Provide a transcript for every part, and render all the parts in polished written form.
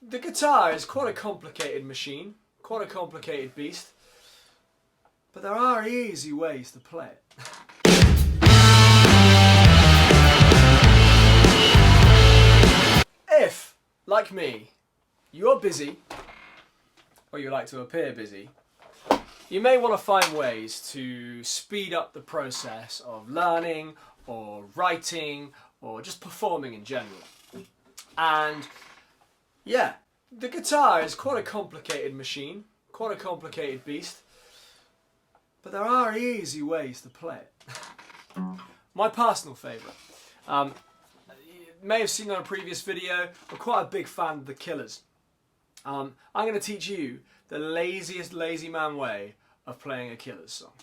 The guitar is quite a complicated machine, quite a complicated beast, but there are easy ways to play it. If, like me, you're busy, or you like to appear busy, you may want to find ways to speed up the process of learning, or writing, or just performing in general. And yeah, the guitar is quite a complicated machine, quite a complicated beast, but there are easy ways to play it. My personal favourite. You may have seen on a previous video, I'm quite a big fan of The Killers. I'm going to teach you the laziest lazy man way of playing a Killers song.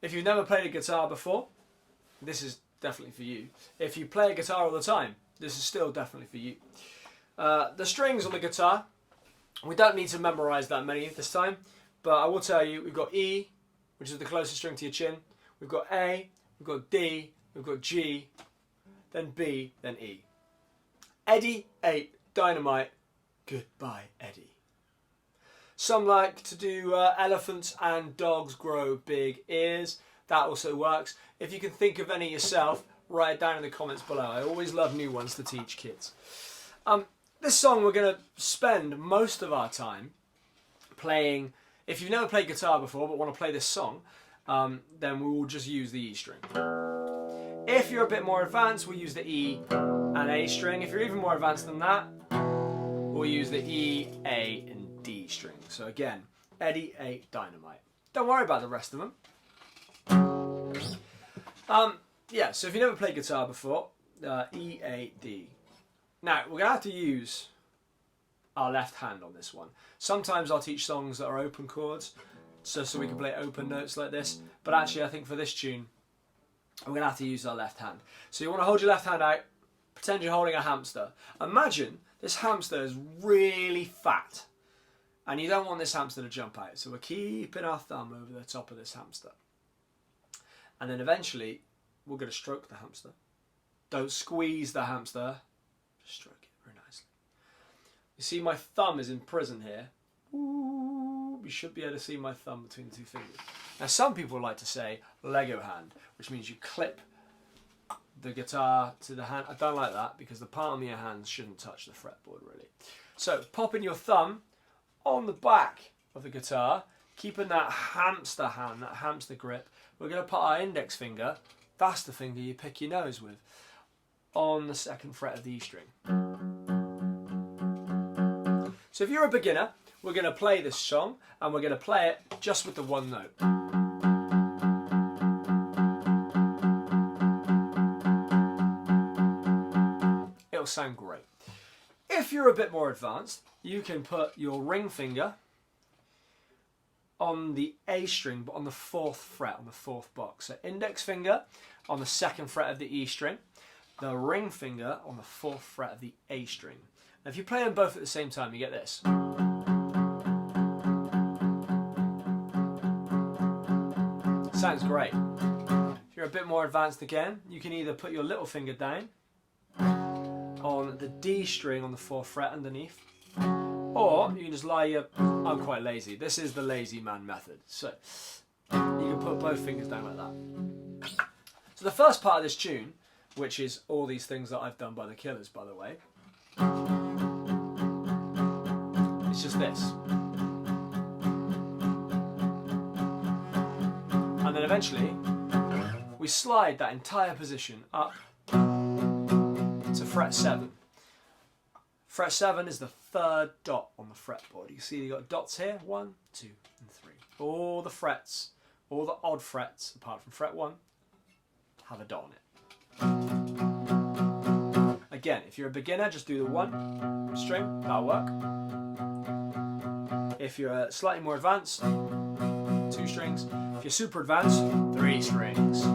If you've never played a guitar before, this is definitely for you. If you play a guitar all the time, this is still definitely for you. The strings on the guitar, we don't need to memorise that many this time, but I will tell you, we've got E, which is the closest string to your chin, we've got A, we've got D, we've got G, then B, then E. Eddie ate dynamite, goodbye Eddie. Some like to do elephants and dogs grow big ears. That also works. If you can think of any yourself, write it down in the comments below. I always love new ones to teach kids. This song we're going to spend most of our time playing. If you've never played guitar before but want to play this song, then we will just use the E string. If you're a bit more advanced, we'll use the E and A string. If you're even more advanced than that, we'll use the E, A and D string. So again, Eddie ate dynamite. Don't worry about the rest of them. Yeah, so if you've never played guitar before, E, A, D. Now, we're going to have to use our left hand on this one. Sometimes I'll teach songs that are open chords, so we can play open notes like this. But actually, I think for this tune, we're going to have to use our left hand. So you want to hold your left hand out, pretend you're holding a hamster. Imagine this hamster is really fat, and you don't want this hamster to jump out. So we're keeping our thumb over the top of this hamster. And then eventually, we're going to stroke the hamster. Don't squeeze the hamster. Just stroke it very nicely. You see my thumb is in prison here. Ooh, you should be able to see my thumb between the two fingers. Now some people like to say Lego hand, which means you clip the guitar to the hand. I don't like that because the palm of your hands shouldn't touch the fretboard really. So popping your thumb on the back of the guitar, keeping that hamster hand, that hamster grip, we're going to put our index finger, that's the finger you pick your nose with, on the second fret of the E string. So if you're a beginner, we're going to play this song and we're going to play it just with the one note. It'll sound great. If you're a bit more advanced, you can put your ring finger on the A string, but on the 4th fret, on the 4th box. So index finger on the 2nd fret of the E string, the ring finger on the 4th fret of the A string. Now if you play them both at the same time, you get this. Sounds great. If you're a bit more advanced again, you can either put your little finger down on the D string on the 4th fret underneath, or you can just lie your... I'm quite lazy. This is the lazy man method. So you can put both fingers down like that. So the first part of this tune, which is all these things that I've done by The Killers, by the way, it's just this. And then eventually, we slide that entire position up to fret 7. Fret 7 is the 3rd dot on the fretboard. You see you've got dots here, 1, 2 and 3. All the frets, all the odd frets, apart from fret 1, have a dot on it. Again, if you're a beginner, just do the 1 string, that'll work. If you're slightly more advanced, 2 strings. If you're super advanced, 3 strings.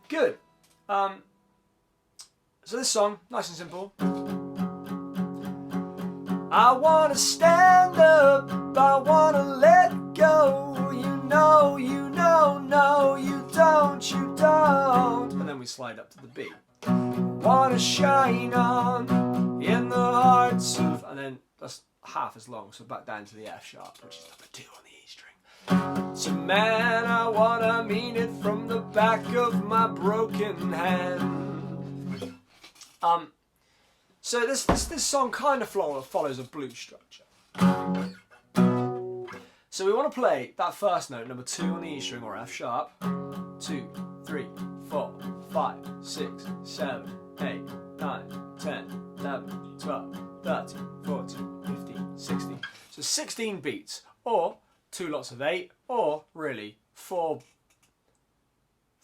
Good. So this song, nice and simple. I wanna stand up, I wanna let go. You know, no, you don't, you don't. And then we slide up to the B. Wanna shine on, in the hearts of, and then that's half as long, so back down to the F sharp, which is number 2 on the E string. So man, I wanna mean it from the back of my broken hand. So this song kind of follows a blues structure. So we want to play that first note, number 2 on the E string or F sharp. 2, 3, 4, 5, 6, 7, 8, 9, 10, 11, 12, 13, 14, 15, 16. So 16 beats, or 2 lots of 8, or really 4,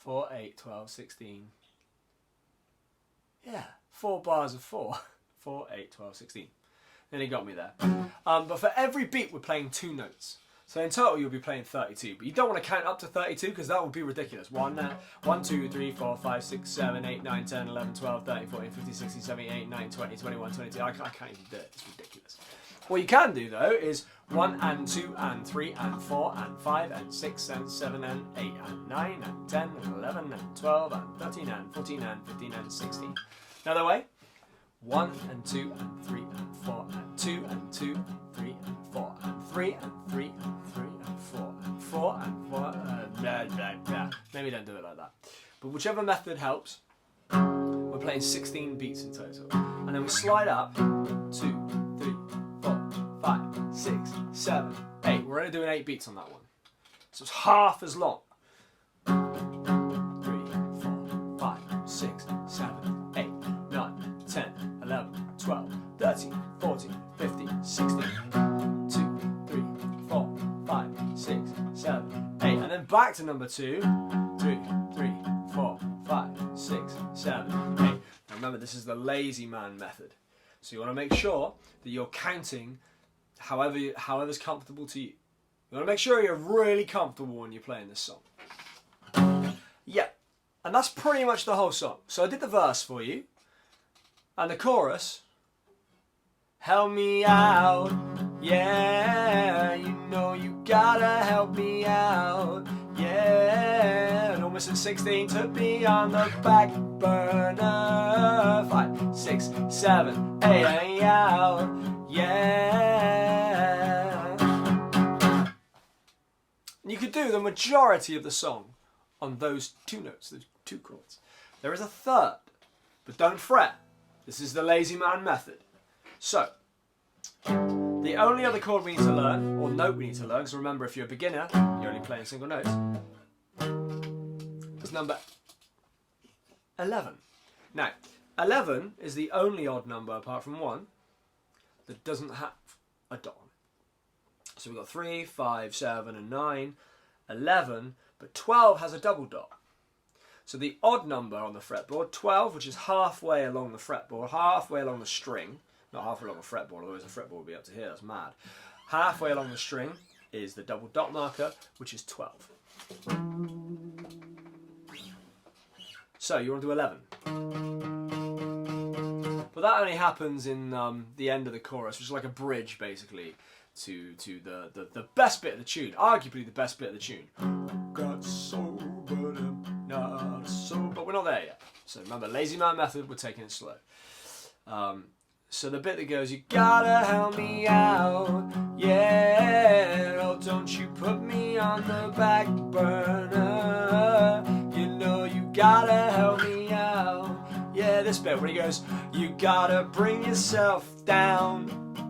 8, 12, 16. Yeah, 4 bars of 4. 4, 8, 12, 16. Then he got me there. But for every beat we're playing 2 notes. So in total you'll be playing 32, but you don't want to count up to 32 because that would be ridiculous. 1, 2, 3, 4, 5, 6, 7, 8, 9, 10, 11, 12, 13, 14, 15, 16, 17, 18, 19, 20, 21, 22. I can't even do it, it's ridiculous. What you can do though is 1 and 2 and 3 and 4 and 5 and 6 and 7 and 8 and 9 and 10 and 11 and 12 and 13 and 14 and 15 and 16. Another way. 1 and 2 and 3 and 4 and 2 and 2 and 3 and 4 and 3 and 3 and 3 and 4 and 4 and 4 and blah, blah, blah. Maybe don't do it like that. But whichever method helps, we're playing 16 beats in total. And then we slide up 2, 3, 4, 5, 6, 7, 8. We're only doing 8 beats on that one. So it's half as long. 3, 4, 5, 6, 7, 8, 9, 10, 11, 12, 13, 14, 15, 16. 2, 3, 4, 5, 6, 7, 8. And then back to number 2. 2, 3, 4, 5, 6, 7, 8. Now remember, this is the lazy man method. So you want to make sure that you're counting however's comfortable to you. You want to make sure you're really comfortable when you're playing this song. Yeah, and that's pretty much the whole song. So I did the verse for you, and the chorus. Help me out, yeah, you know you gotta help me out, yeah. No missing 16 to be on the back burner. 5, 6, 7, 8 out, yeah. And you could do the majority of the song on those 2 notes, those 2 chords. There is a third, but don't fret. This is the lazy man method. So, the only other chord we need to learn, or note we need to learn, because remember, if you're a beginner, you're only playing single notes, is number 11. Now, 11 is the only odd number, apart from 1, that doesn't have a dot on it. So we've got 3, 5, 7, and 9, 11, but 12 has a double dot. So the odd number on the fretboard, 12, which is halfway along the fretboard, halfway along the string, not halfway along the fretboard, otherwise the fretboard would be up to here, that's mad. Halfway along the string is the double dot marker, which is 12. So you want to do 11. But that only happens in the end of the chorus, which is like a bridge, basically, to the best bit of the tune, arguably the best bit of the tune. Got sober, not sober, but we're not there yet. So remember, lazy man method, we're taking it slow. So the bit that goes, you gotta help me out, yeah, oh don't you put me on the back burner, you know you gotta help me out, yeah, this bit where he goes, you gotta bring yourself down,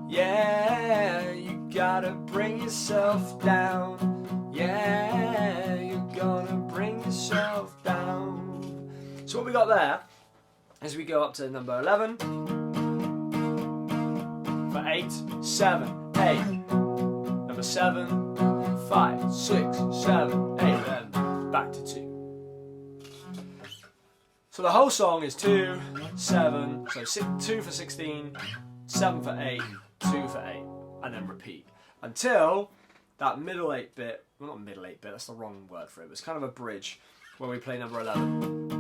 yeah, you gotta bring yourself down, yeah, you're gonna bring yourself down. So what we got there is we go up to number 11 for 8, 7, 8, number 7, 5, 6, 7, 8, and back to 2. So the whole song is 2, 7, so 2 for 16, 7 for 8, 2 for 8, and then repeat until that middle 8 bit, well not middle 8 bit, that's the wrong word for it, but it's kind of a bridge where we play number 11.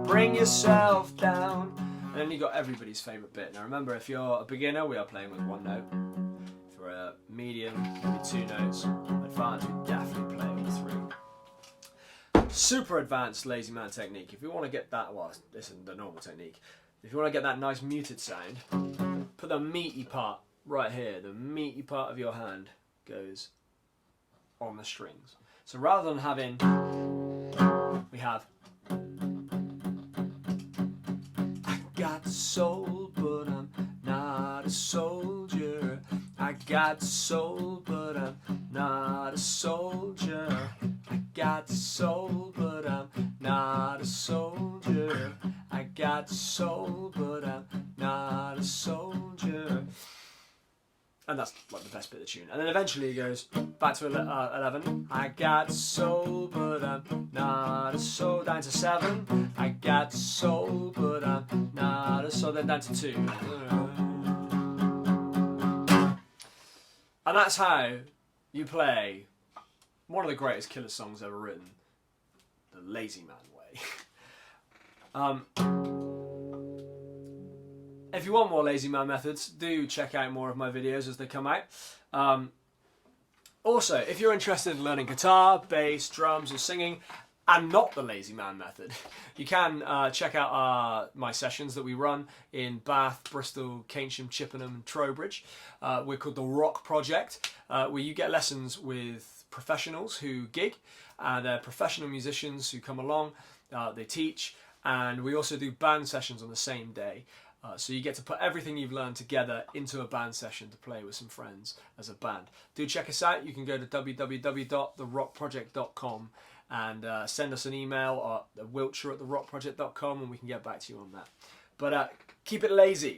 Bring yourself down, and then you got everybody's favourite bit. Now remember, if you're a beginner, we are playing with 1 note. For a medium, maybe 2 notes. Advanced, we definitely play all 3. super advanced lazy man technique. If you want to get that, well, this is the normal technique. If you want to get that nice muted sound, put the meaty part right here. The meaty part of your hand goes on the strings. So rather than having, we have, I got soul, but I'm not a soldier. I got soul, but I'm not a soldier. I got soul, but I'm not a soldier. I got soul, but I'm not a soldier. And that's like the best bit of the tune. And then eventually it goes back to 11. I got soul, but I'm not a soul. Down to 7. I got soul, but I'm not a soul. Then down to 2. And that's how you play one of the greatest Killer songs ever written, the Lazy Man way. If you want more Lazy Man methods, do check out more of my videos as they come out. Also, if you're interested in learning guitar, bass, drums or singing, and not the Lazy Man method, you can check out my sessions that we run in Bath, Bristol, Keynsham, Chippenham and Trowbridge. We're called The Rock Project, where you get lessons with professionals who gig, and they're professional musicians who come along, they teach, and we also do band sessions on the same day. So you get to put everything you've learned together into a band session to play with some friends as a band. Do check us out. You can go to www.therockproject.com and send us an email or wiltshire@therockproject.com and we can get back to you on that. But keep it lazy.